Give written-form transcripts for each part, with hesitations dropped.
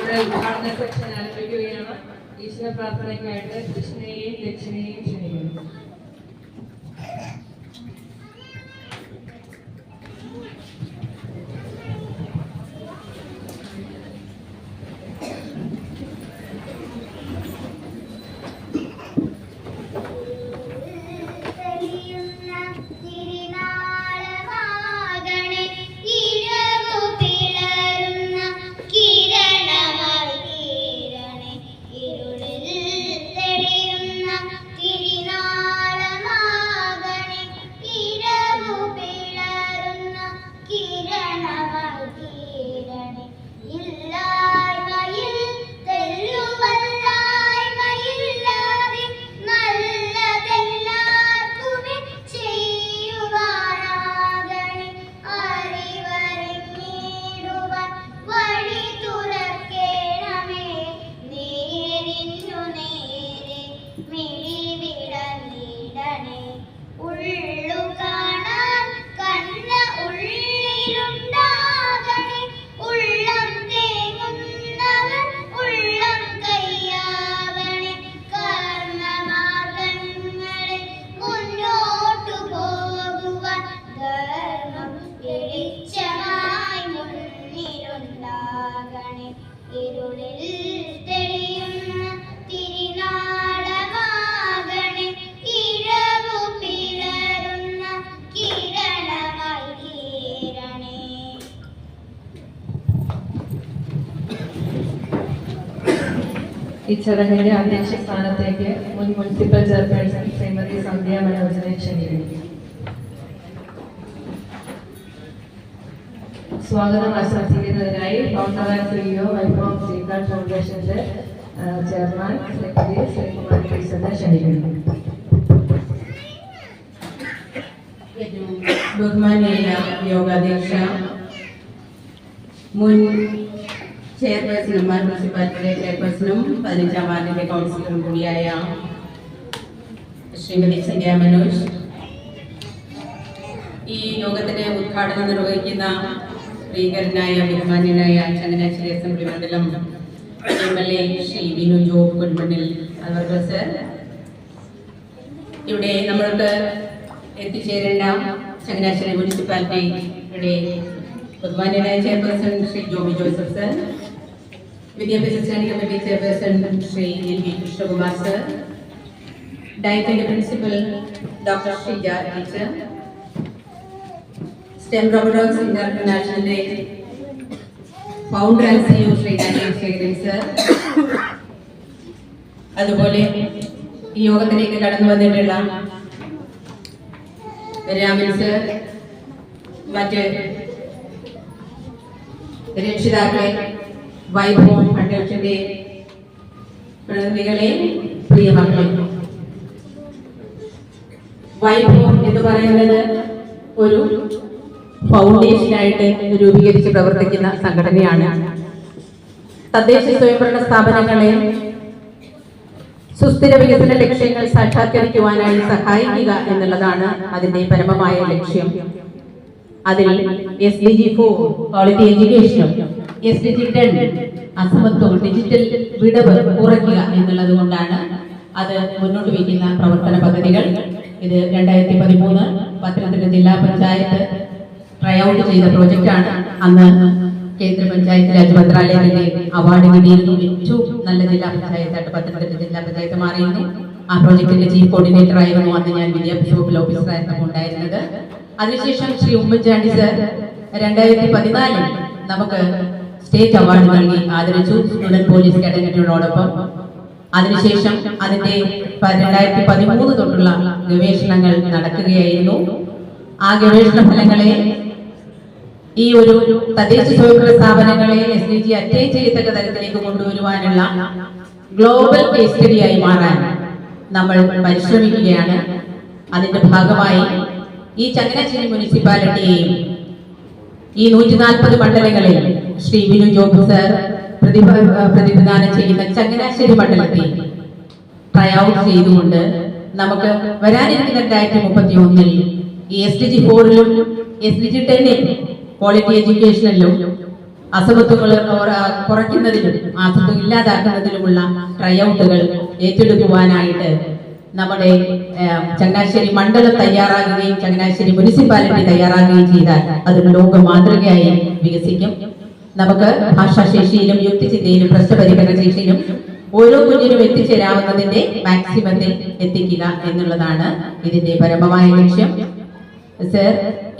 ഇവിടെ ഉദ്ഘാടന സെക്ഷൻ ആരംഭിക്കുകയാണ്. ഈശ്വര പ്രാർത്ഥനയ്ക്കായിട്ട് കൃഷ്ണയെയും ദക്ഷിണയെയും ക്ഷണിക്കുന്നു. ഈ ചടങ്ങിന്റെ അധ്യക്ഷ സ്ഥാനത്തേക്ക് മുൻ മുനിസിപ്പൽ ചെയർപേഴ്സൺ ശ്രീമതി സന്ധ്യ മനോജനെ ക്ഷണിക്കുന്നു. സ്വാഗതം ആശംസിക്കുന്നതിനായി ഫൗണ്ടർ ആൻഡ് CEO വൈഭവം ശ്രീകാന്ത് ഫൗണ്ടേഷന്റെ ചെയർമാൻ സെക്രട്ടറി ശ്രീകുമാർ ടീച്ചറിനെ ക്ഷണിക്കുന്നു. ബഹുമാനീയ യോഗാധ്യക്ഷ, മുൻ ചെയർപേഴ്സണും മുനിസിപ്പാലിറ്റിയുടെ ചെയർപേഴ്സണും 15ാം വാർഡിന്റെ കൗൺസിലറും കൂടിയായ ശ്രീമതി സന്ധ്യ മനോജ്, ഈ യോഗത്തിന്റെ ഉദ്ഘാടനം നിർവഹിക്കുന്ന പ്രിയങ്കരനായ ബഹുമാന്യനായ ചങ്ങനാശ്ശേരി അസംബ്ലി മണ്ഡലം MLA ശ്രീ വിനു ജോബ് കുൻമണ്ണിൽ അവർ സർ, ഇവിടെ നമ്മൾക്ക് എത്തിച്ചേരേണ്ട ചങ്ങനാശ്ശേരി മുനിസിപ്പാലിറ്റിയുടെ ബഹുമാന്യനായ ചെയർപേഴ്സൺ ശ്രീ ജോബി ജോസഫ് സർ, വിദ്യാഭ്യാസ standing committee chairperson Shri LV Krishnakumar sir, ഡയറ്റിന്റെ principal doctor Sheeja teacher, STEM robotics ഇന്റർനാഷണലിന്റെ founder and CEO Shri Daniel Sekharan sir, അതുപോലെ ഈ യോഗത്തിലേക്ക് കടന്നു വന്നിട്ടുള്ള രാമൻ സർ, മറ്റ് രക്ഷിതാക്കളെ, വൈഭവം ഫൗണ്ടേഷന്റെ പ്രതിനിധികളെ, പ്രിയ മക്കളെ, വൈഭവം എന്ന് പറയുന്നത് ഒരു ഫൗണ്ടേഷനായിട്ട് രൂപീകരിച്ച് പ്രവർത്തിക്കുന്ന സംഘടനയാണ്. തദ്ദേശ സ്വയംഭരണ സ്ഥാപനങ്ങളെ സുസ്ഥിര വികസന ലക്ഷ്യങ്ങൾ സാക്ഷാത്കരിക്കുവാനായി സഹായിക്കുക എന്നുള്ളതാണ് അതിന്റെ പരമമായ ലക്ഷ്യം. അതിൽ SDG 4 ക്വാളിറ്റി എഡ്യൂക്കേഷനും SDG 10 അസമത്വം ഡിജിറ്റൽ വിടവ് കുറയ്ക്കുക എന്നുള്ളത് കൊണ്ടാണ് അത് മുന്നോട്ട് വയ്ക്കുന്ന പ്രവർത്തന പദ്ധതികൾ. ഇത് 2013 പത്തനംതിട്ട ജില്ലാ പഞ്ചായത്ത് ട്രൈഔട്ട് ചെയ്ത പ്രോജക്റ്റാണ്. അന്ന് കേന്ദ്ര പഞ്ചായത്ത് രാജ് മന്ത്രാലയത്തിന്റെ അവാർഡ് കിട്ടിയിരുന്നു. ഏറ്റവും നല്ല ജില്ലാ പഞ്ചായത്തായിട്ട് പത്തനംതിട്ട ജില്ലാ പഞ്ചായത്ത് മാറിയിരുന്നു. ആ പ്രോജക്റ്റിന്റെ ചീഫ് കോർഡിനേറ്റർ ആയിരുന്നു അന്ന് ഞാൻ വിദ്യാഭ്യാസ വകുപ്പിൽ ഓഫീസറായിരുന്നു ഉണ്ടായിരുന്നത്. അതിനുശേഷം ശ്രീ ഉമ്മൻചാണ്ടി സർ 2014 നമുക്ക് സ്റ്റേറ്റ് അവാർഡ് നൽകി ആദരിച്ചു സ്റ്റുഡന്റ് പോലീസ് കേഡറ്റിനോടൊപ്പം. അതിനുശേഷം അതിന്റെ 2013 തൊട്ടുള്ള ഗവേഷണങ്ങൾ നടക്കുകയായിരുന്നു. ആ ഗവേഷണ ഫലങ്ങളെ ഈ ഒരു തദ്ദേശ സ്വയംഭരണ സ്ഥാപനങ്ങളെ SDG അറ്റൈൻ ചെയ്യത്തക്ക തരത്തിലേക്ക് കൊണ്ടുവരുവാനുള്ള ഗ്ലോബൽ കേസ് സ്റ്റഡിയായി മാറാൻ നമ്മൾ പരിശ്രമിക്കുകയാണ്. അതിന്റെ ഭാഗമായി ഈ ചങ്ങനാശ്ശേരി മുനിസിപ്പാലിറ്റിയെയും ഈ 140 മണ്ഡലങ്ങളിൽ ശ്രീ വിനു ജോബ് സർ പ്രതിനിധാനം ചെയ്യുന്ന ചങ്ങനാശ്ശേരി മണ്ഡലത്തെ ട്രൈഔട്ട് ചെയ്തുകൊണ്ട് നമുക്ക് വരാനിരിക്കുന്ന 2031 ഈ SDG 4 SDG 10 ക്വാളിറ്റി എഡ്യൂക്കേഷനിലും അസമത്വങ്ങൾ കുറയ്ക്കുന്നതിലും അസമത്വം ഇല്ലാതാക്കുന്നതിലുമുള്ള ട്രയൗട്ടുകൾ ഏറ്റെടുക്കുവാനായിട്ട് നമ്മുടെ ചങ്ങനാശ്ശേരി മണ്ഡലം തയ്യാറാകുകയും ചങ്ങനാശ്ശേരി മുനിസിപ്പാലിറ്റി തയ്യാറാകുകയും ചെയ്താൽ അതൊരു ലോക മാതൃകയായി വികസിക്കും. നമുക്ക് ഭാഷാശേഷിയിലും യുക്തിചിന്തയിലും പ്രശ്നപരിഹരണ ശേഷിയിലും ഓരോ കുഞ്ഞിനും എത്തിച്ചേരാവുന്നതിന്റെ മാക്സിമത്തിൽ എത്തിക്കുക എന്നുള്ളതാണ് ഇതിന്റെ പരമമായ ലക്ഷ്യം. സർ,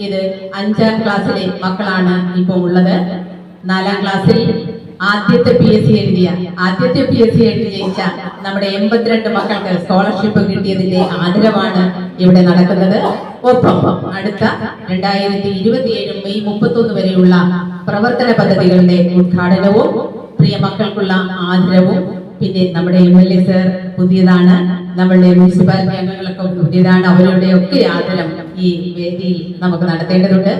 ഇത് 5ാം ക്ലാസ്സിലെ മക്കളാണ് ഇപ്പോൾ ഉള്ളത്. 4ാം ക്ലാസ്സിൽ ആദ്യത്തെ PSC എഴുതി ജയിച്ച നമ്മുടെ 82 മക്കൾക്ക് സ്കോളർഷിപ്പ് കിട്ടിയതിന്റെ ആദരവാണ് ഇവിടെ നടക്കുന്നത്. ഒപ്പം അടുത്ത 2027 മെയ് 31 വരെയുള്ള പ്രവർത്തന പദ്ധതികളുടെ ഉദ്ഘാടനവും പ്രിയ മക്കൾക്കുള്ള ആദരവും, പിന്നെ നമ്മുടെ MLA സർ പുതിയതാണ്, നമ്മളുടെ മുനിസിപ്പാലിറ്റി അംഗങ്ങളൊക്കെ പുതിയതാണ്, അവരുടെ ഒക്കെ ആദരം ഈ വേദിയിൽ നമുക്ക് നടത്തേണ്ടതുണ്ട്.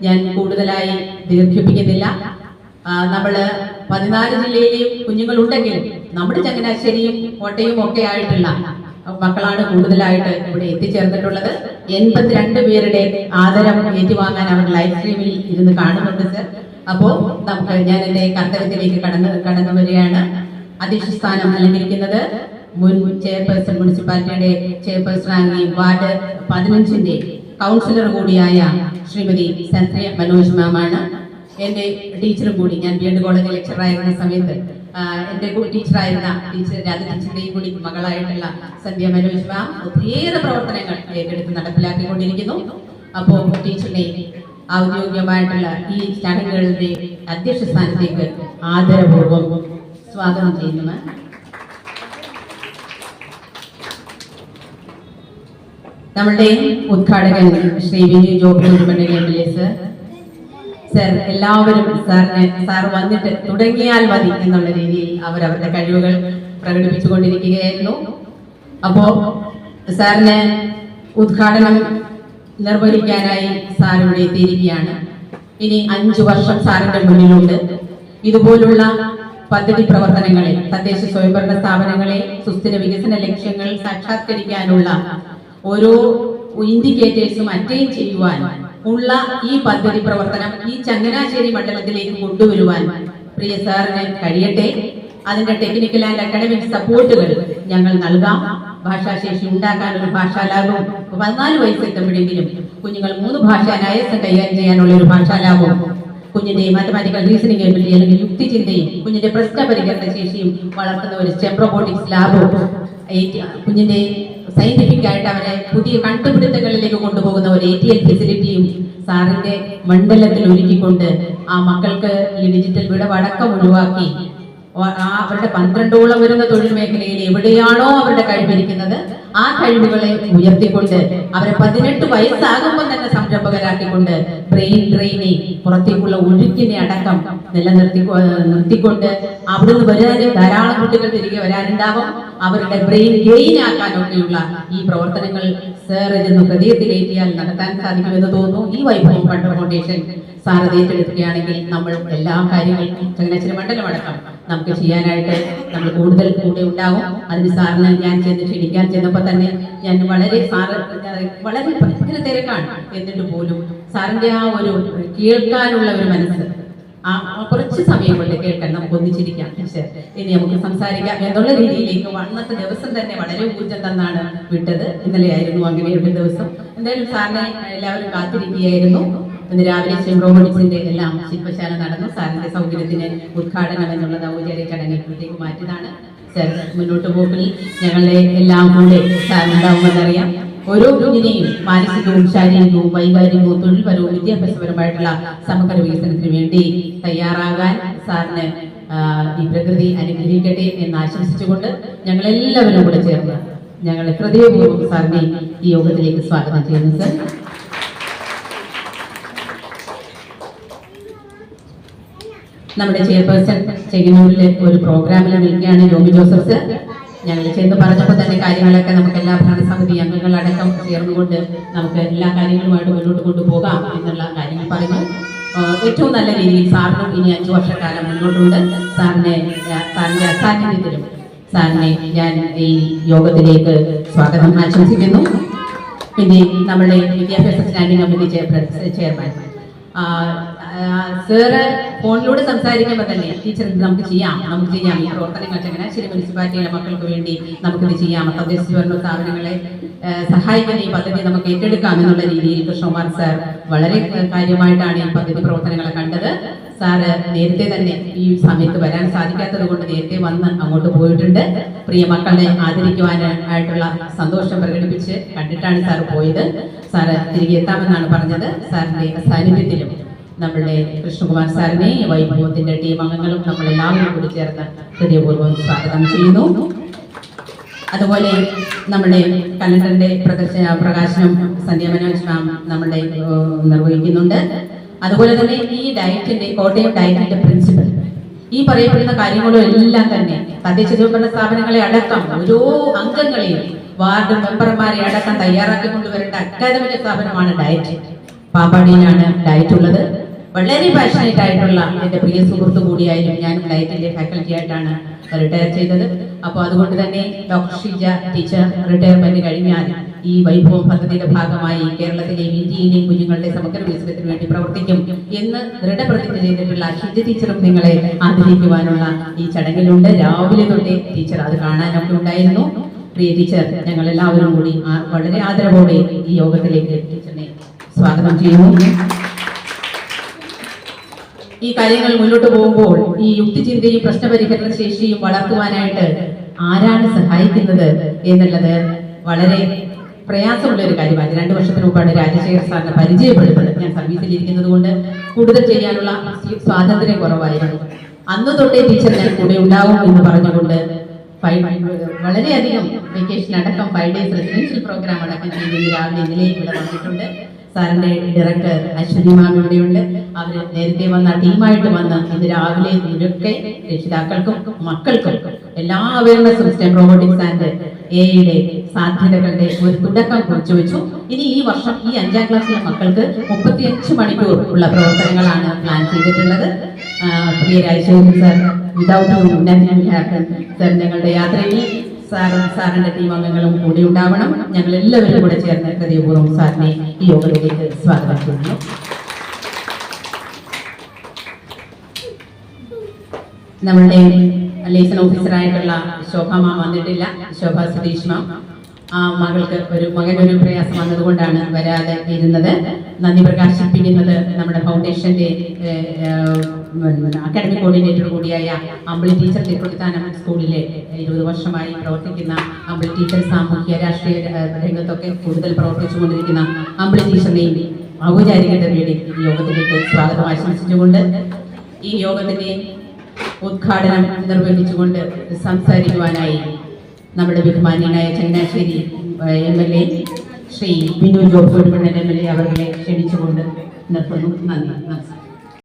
ഞാൻ കൂടുതലായി ദീർഘിപ്പിക്കുന്നില്ല. നമ്മള് 14 ജില്ലയിലെയും കുഞ്ഞുങ്ങളുണ്ടെങ്കിലും നമ്മുടെ ചങ്ങനാശ്ശേരിയും കോട്ടയും ഒക്കെ ആയിട്ടുള്ള മക്കളാണ് കൂടുതലായിട്ട് ഇവിടെ എത്തിച്ചേർന്നിട്ടുള്ളത്. 82 പേരുടെ ആദരം ഏറ്റുവാങ്ങാൻ അവർ ലൈവ് സ്ട്രീമിൽ ഇരുന്ന് കാണുന്നുണ്ട് സർ. അപ്പോ നമുക്ക് ഞാൻ എന്റെ കർത്തവ്യത്തിലേക്ക് കടന്നു വരികയാണ്. അധ്യക്ഷ സ്ഥാനം അലങ്കരിക്കുന്നത് മുൻ ചെയർപേഴ്സൺ, മുനിസിപ്പാലിറ്റിയുടെ ചെയർപേഴ്സൺ ആകുകയും വാർഡ് 15ന്റെ കൗൺസിലർ കൂടിയായ ശ്രീമതി സന്ധ്യ മനോജ് മാമാണ്. എന്റെ ടീച്ചറും കൂടി, ഞാൻ ബി.എഡ് കോളേജ് ലെക്ചറായിരുന്ന സമയത്ത് എന്റെ ടീച്ചറായിരുന്ന ടീച്ചർ രാജടീച്ചറുടെയും കൂടി മകളായിട്ടുള്ള സന്ധ്യ മനോജ് മാം ഒത്തിരിയേറെ പ്രവർത്തനങ്ങൾ ഏറ്റെടുത്ത് നടപ്പിലാക്കിക്കൊണ്ടിരിക്കുന്നു. അപ്പോൾ ടീച്ചറിനെ ഔദ്യോഗികമായിട്ടുള്ള ഈ ചടങ്ങുകളുടെ അധ്യക്ഷ സ്ഥാനത്തേക്ക് ആദരപൂർവ്വം സ്വാഗതം ചെയ്യുന്നു. നമ്മളുടെ ഉദ്ഘാടകൻ ശ്രീ വിനു ജോബി MLA സർ, എല്ലാവരും സാർ വന്നിട്ട് തുടങ്ങിയാൽ മതി എന്നുള്ള രീതിയിൽ അവരവരുടെ കഴിവുകൾ പ്രകടിപ്പിച്ചുകൊണ്ടിരിക്കുകയായിരുന്നു. അപ്പോ സാറിന് ഉദ്ഘാടനം നിർവഹിക്കാനായി സാർ ഇവിടെ എത്തിയിരിക്കുകയാണ്. ഇനി 5 വർഷം സാറിന്റെ മുന്നിലുണ്ട്. ഇതുപോലുള്ള പദ്ധതി പ്രവർത്തനങ്ങളെ, തദ്ദേശ സ്വയംഭരണ സ്ഥാപനങ്ങളെ സുസ്ഥിര വികസന ലക്ഷ്യങ്ങൾ സാക്ഷാത്കരിക്കാനുള്ള ഓരോ ഇൻഡിക്കേറ്റേഴ്സും അറ്റൈൻ ചെയ്യുവാൻ ഉള്ള ഈ പദ്ധതി പ്രവർത്തനം ഈ ചങ്ങനാശ്ശേരി മണ്ഡലത്തിലേക്ക് കൊണ്ടുവരുവാൻ പ്രിയ സാറിന് കഴിയട്ടെ. അതിന്റെ ടെക്നിക്കൽ ആൻഡ് അക്കാഡമിക് സപ്പോർട്ടുകൾ ഞങ്ങൾ നൽകാം. ഭാഷാശേഷി ഉണ്ടാക്കാൻ ഒരു ഭാഷാലാബും 14 വയസ്സെത്തുമ്പോഴെങ്കിലും കുഞ്ഞുങ്ങൾ 3 ഭാഷ അനായാസം കൈകാര്യം ചെയ്യാനുള്ള ഒരു ഭാഷാലാബും, കുഞ്ഞിന്റെ മാത്തമാറ്റിക്കൽ റീസണിംഗ് എബിലിറ്റി അല്ലെങ്കിൽ യുക്തിചിന്തയും കുഞ്ഞിന്റെ പ്രശ്ന പരിഹരണ ശേഷിയും വളർത്തുന്ന ഒരു സ്റ്റെം റോബോട്ടിക്സ് ലാബും, കുഞ്ഞിന്റെ സയന്റിഫിക് ആയിട്ട് അവരെ പുതിയ കണ്ടുപിടുത്തങ്ങളിലേക്ക് കൊണ്ടുപോകുന്ന ഒരു ATL ഫെസിലിറ്റിയും സാറിന്റെ മണ്ഡലത്തിൽ ഒരുക്കിക്കൊണ്ട് ആ മക്കൾക്ക് ഈ ഡിജിറ്റൽ വിടവടക്കം ഒഴിവാക്കി അവരുടെ 12ഓളം വരുന്ന തൊഴിൽ മേഖലയിൽ എവിടെയാണോ അവരുടെ കഴിവിരിക്കുന്നത് ആ കഴിവുകളെ ഉയർത്തിക്കൊണ്ട് അവരെ 18 വയസ്സാകുമ്പോൾ തന്നെ സംരംഭകരാക്കിക്കൊണ്ട് ബ്രെയിൻ ഡ്രെയിനെ, പുറത്തേക്കുള്ള ഒഴുക്കിനെ അടക്കം നിർത്തിക്കൊണ്ട് അവിടുന്ന് വരാനും ധാരാളം കുട്ടികൾ തിരികെ വരാനുണ്ടാവും. അവരുടെ ബ്രെയിൻ ഗെയിൻ ആക്കാനൊക്കെയുള്ള ഈ പ്രവർത്തനങ്ങൾ സർ ഇതിന് ഹൃദയത്തിലേറ്റിയാൽ നടത്താൻ സാധിക്കുമെന്ന് തോന്നുന്നു. ഈ വൈഭവം ഫണ്ട് ഫൗണ്ടേഷൻ സാർ ഏറ്റെടുക്കുകയാണെങ്കിൽ നമ്മൾ എല്ലാ കാര്യങ്ങൾക്കും ചങ്ങനാശ്ശേരി മണ്ഡലം അടക്കം നമുക്ക് ചെയ്യാനായിട്ട് നമ്മൾ കൂടുതൽ കൂടെ ഉണ്ടാവും. അതിന് സാറിന് ഞാൻ ക്ഷണിക്കാൻ ചെന്നപ്പോൾ തന്നെ ഞാൻ വളരെ ഭയങ്കര തിരക്കാണ്, എന്നിട്ട് പോലും സാറിന്റെ ആ ഒരു കേൾക്കാനുള്ള ഒരു മനസ്സ്, ആ കുറച്ച് സമയം കൊണ്ട് കേൾക്കാൻ നമുക്ക് ഒന്നിച്ചിരിക്കാം, ഇനി നമുക്ക് സംസാരിക്കാം എന്നുള്ള രീതിയിലേക്ക് അന്നത്തെ ദിവസം തന്നെ വളരെ ഊർജ്ജം തന്നാണ് വിട്ടത്. ഇന്നലെ ആയിരുന്നു അങ്ങനെ ഒരു ദിവസം. എന്തായാലും സാറിനെ എല്ലാവരും കാത്തിരിക്കുകയായിരുന്നു. ഇന്ന് രാവിലെ സ്റ്റെം റോബോട്ടിക്സിന്റെ എല്ലാം ശില്പശാല നടന്നു. സാറിന്റെ സൗകര്യത്തിന് ഉദ്ഘാടനം എന്നുള്ളത് ഔപചാരിക ചടങ്ങിലേക്ക് മാറ്റിയതാണ്. സാർ മുന്നോട്ട് പോക്കിൽ ഞങ്ങളുടെ എല്ലാം കൂടെ സാറിനുണ്ടാവുമെന്നറിയാം. ഓരോ കുഞ്ഞിനെയും മാനസികവും ശാരീരികവും വൈകാരികവും തൊഴിൽപരവും വിദ്യാഭ്യാസപരമായിട്ടുള്ള സമഗ്ര വികസനത്തിന് വേണ്ടി തയ്യാറാകാൻ സാറിന് ഈ പ്രകൃതി അനുഗ്രഹിക്കട്ടെ എന്ന് ആശംസിച്ചുകൊണ്ട് ഞങ്ങൾ എല്ലാവരും കൂടെ ചേർന്ന് ഞങ്ങൾ ഹൃദയപൂർവ്വം സാറിനെ ഈ യോഗത്തിലേക്ക് സ്വാഗതം ചെയ്യുന്നു. സർ, നമ്മുടെ ചെയർപേഴ്സൺ ചെങ്ങന്നൂരിലെ ഒരു പ്രോഗ്രാമിൽ നിൽക്കുകയാണ് ജോബി ജോസഫ് സർ. ഞങ്ങൾ ചെന്ന് പറഞ്ഞപ്പോൾ തന്നെ കാര്യങ്ങളൊക്കെ നമുക്ക് എല്ലാ ഭരണസമിതി അംഗങ്ങളടക്കം ചേർന്നുകൊണ്ട് നമുക്ക് എല്ലാ കാര്യങ്ങളുമായിട്ട് മുന്നോട്ട് കൊണ്ടുപോകാം എന്നുള്ള കാര്യങ്ങൾ പറയുന്നു. ഏറ്റവും നല്ല രീതിയിൽ സാറിനും ഇനി 5 വർഷക്കാലം മുന്നോട്ടുണ്ട്. സാറിന്റെ അസാന്നിധ്യത്തിലും സാറിനെ ഞാൻ ഈ യോഗത്തിലേക്ക് സ്വാഗതം ആശംസിക്കുന്നു. പിന്നെ നമ്മുടെ വിദ്യാഭ്യാസ സ്റ്റാൻഡിംഗ് കമ്മിറ്റി ചെയർമാൻ സാറ് ഫോണിലൂടെ സംസാരിക്കുമ്പോൾ തന്നെ ടീച്ചർ ഇത് നമുക്ക് ചെയ്യാം ഈ പ്രവർത്തനങ്ങൾ ചങ്ങനാശ്ശേരി മുനിസിപ്പാലിറ്റിയിലെ മക്കൾക്ക് വേണ്ടി നമുക്കിത് ചെയ്യാം, തദ്ദേശ സ്വയംഭരണ സ്ഥാപനങ്ങളെ സഹായിക്കുന്ന ഈ പദ്ധതി നമുക്ക് ഏറ്റെടുക്കാം എന്നുള്ള രീതിയിൽ കൃഷ്ണകുമാർ സാർ വളരെ കാര്യമായിട്ടാണ് ഈ പദ്ധതി പ്രവർത്തനങ്ങളെ കണ്ടത്. സാറ് നേരത്തെ തന്നെ ഈ സമയത്ത് വരാൻ സാധിക്കാത്തത് കൊണ്ട് നേരത്തെ വന്ന് അങ്ങോട്ട് പോയിട്ടുണ്ട്. പ്രിയ മക്കളെ ആദരിക്കുവാനായിട്ടുള്ള സന്തോഷം പ്രകടിപ്പിച്ച് കണ്ടിട്ടാണ് സാർ പോയത്. സാറ് തിരികെ എത്താമെന്നാണ് പറഞ്ഞത്. സാറിന്റെ സാന്നിധ്യത്തിലും നമ്മളുടെ കൃഷ്ണകുമാർ സാറിനെ വൈഭവത്തിന്റെ ടീം അംഗങ്ങളും നമ്മളെല്ലാവരും കൂടി ചേർന്ന് ഹൃദയപൂർവ്വം സ്വാഗതം ചെയ്യുന്നു. അതുപോലെ നമ്മുടെ കലണ്ടറിന്റെ പ്രകാശനം സന്ധ്യ മനോജ് മാം നമ്മുടെ നിർവഹിക്കുന്നുണ്ട്. അതുപോലെ തന്നെ ഈ ഡയറ്റിന്റെ കോട്ടയം ഡയറ്റിന്റെ പ്രിൻസിപ്പൽ ഈ പറയപ്പെടുന്ന കാര്യങ്ങളും എല്ലാം തന്നെ തദ്ദേശ സ്വയംഭരണ സ്ഥാപനങ്ങളെ അടക്കം ഓരോ അംഗങ്ങളെയും വാർഡ് മെമ്പർമാരെ അടക്കം തയ്യാറാക്കി കൊണ്ടുവരേണ്ട അക്കാദമിക സ്ഥാപനമാണ് ഡയറ്റ്. പാമ്പാടിയിലാണ് ഡയറ്റ് ഉള്ളത്. വളരെ പാഷനേറ്റ് ആയിട്ടുള്ള എൻ്റെ പ്രിയ സുഹൃത്തു കൂടിയായാലും ഞാൻ ഡയറ്റിന്റെ ഫാക്കൽറ്റി ആയിട്ടാണ് റിട്ടയർ ചെയ്തത്. അപ്പോൾ അതുകൊണ്ട് തന്നെ ഡോക്ടർ ഷീജ ടീച്ചർ റിട്ടയർമെന്റ് കഴിഞ്ഞാൽ ഈ വൈഭവം പദ്ധതിയുടെ ഭാഗമായി കേരളത്തിലെയും ഇന്ത്യയിലെയും കുഞ്ഞുങ്ങളുടെ സമഗ്ര വികസനത്തിന് വേണ്ടി പ്രവർത്തിക്കും എന്ന് ദൃഢപ്രതിജ്ഞ ചെയ്തിട്ടുള്ള ഷീജ ടീച്ചറും നിങ്ങളെ ആദരിക്കുവാനുള്ള ഈ ചടങ്ങിലുണ്ട്. രാവിലെ തൊട്ടേ ടീച്ചർ അത് കാണാനൊക്കെ ഉണ്ടായിരുന്നു. പ്രിയ ടീച്ചർ, ഞങ്ങൾ എല്ലാവരും കൂടി വളരെ ആദരവോടെ ഈ യോഗത്തിലേക്ക് ടീച്ചറിനെ സ്വാഗതം ചെയ്യുന്നു. ഈ കാര്യങ്ങൾ മുന്നോട്ട് പോകുമ്പോൾ ഈ യുക്തിചിന്തയും പ്രശ്നപരിഹരണ ശേഷിയും വളർത്തുവാനായിട്ട് ആരാണ് സഹായിക്കുന്നത് എന്നുള്ളത് വളരെ പ്രയാസമുള്ള ഒരു കാര്യമാണ്. 2 വർഷത്തിന് മുമ്പാണ് രാജശേഖർ സാറിനെ പരിചയപ്പെടുന്നത്. ഞാൻ സർവീസിൽ ഇരിക്കുന്നത് കൊണ്ട് കൂടുതൽ ചെയ്യാനുള്ള സ്വാതന്ത്ര്യം കുറവായിരുന്നു. അന്ന് തൊട്ടേ ടീച്ചർ ഞാൻ കൂടെ ഉണ്ടാവും എന്ന് പറഞ്ഞുകൊണ്ട് വളരെയധികം വെക്കേഷൻ അടക്കം 5 days റെസിഡൻഷ്യൽ പ്രോഗ്രാം അടക്കം ചെയ്ത് രാവിലെ ഇന്നലെയും ഇവിടെ വന്നിട്ടുണ്ട്. സാറിന്റെ ഡയറക്ടർ അശ്വതി മാം ഇവിടെയുണ്ട്. അവർ നേരത്തെ വന്ന ടീമായിട്ട് വന്ന് ഇന്ന് രാവിലെ ഇവരൊക്കെ രക്ഷിതാക്കൾക്കും മക്കൾക്കും എല്ലാ അവയർനെസ്സും സ്റ്റെം റോബോട്ടിക്സ് ആൻഡ് എയുടെ സാധ്യതകളുടെ ഒരു തുടക്കം കുറിച്ചു വെച്ചു. ഇനി ഈ വർഷം ഈ 5ാം ക്ലാസ്സിലെ മക്കൾക്ക് 35 മണിക്കൂർ ഉള്ള പ്രവർത്തനങ്ങളാണ് പ്ലാൻ ചെയ്തിട്ടുള്ളത്. പ്രിയ രാജശേഖരൻ സാർ, വിതൗട്ട് സാർ ഞങ്ങളുടെ യാത്രയിൽ സാറിന്റെ ടീം അംഗങ്ങളും കൂടി ഉണ്ടാവണം. ഞങ്ങൾ എല്ലാവരും കൂടെ ചേർന്ന് ഹൃദയപൂർവ്വം സാറിനെ ഈ യോഗത്തിലേക്ക് സ്വാഗതം ചെയ്യുന്നു. നമ്മളുടെ ലൈസൺ ഓഫീസറായിട്ടുള്ള ശോഭ മാം വന്നിട്ടില്ല. ശോഭ സുധീഷ് മാം, ആ മകനൊരു പ്രയാസം വന്നതുകൊണ്ടാണ് വരാതെ ഇരുന്നത്. നന്ദി പ്രകാശിപ്പിക്കുന്നത് നമ്മുടെ ഫൗണ്ടേഷന്റെ അക്കാഡമിക് കോർഡിനേറ്റർ കൂടിയായ അമ്പിളി ടീച്ചർ, തിരുപ്പതിത്താനം സ്കൂളിലെ 20 വർഷമായി പ്രവർത്തിക്കുന്ന അമ്പിളി ടീച്ചർ, സാമൂഹ്യ രാഷ്ട്രീയ രംഗത്തൊക്കെ കൂടുതൽ പ്രവർത്തിച്ചുകൊണ്ടിരിക്കുന്ന അമ്പിളി ടീച്ചറിനെയും ഔപചാരികത വേണ്ടി ഈ യോഗത്തിലേക്ക് സ്വാഗതം ആശംസിച്ചുകൊണ്ട് ഈ യോഗത്തിന്റെ ഉദ്ഘാടനം നിർവഹിച്ചുകൊണ്ട് സംസാരിക്കുവാനായി നമ്മുടെ ബഹുമാന്യനായ Changanassery MLA Shri Binu George MLA അവരെ ക്ഷണിച്ചുകൊണ്ട് നിർത്തുന്നു. നന്ദി, നമസ്കാരം.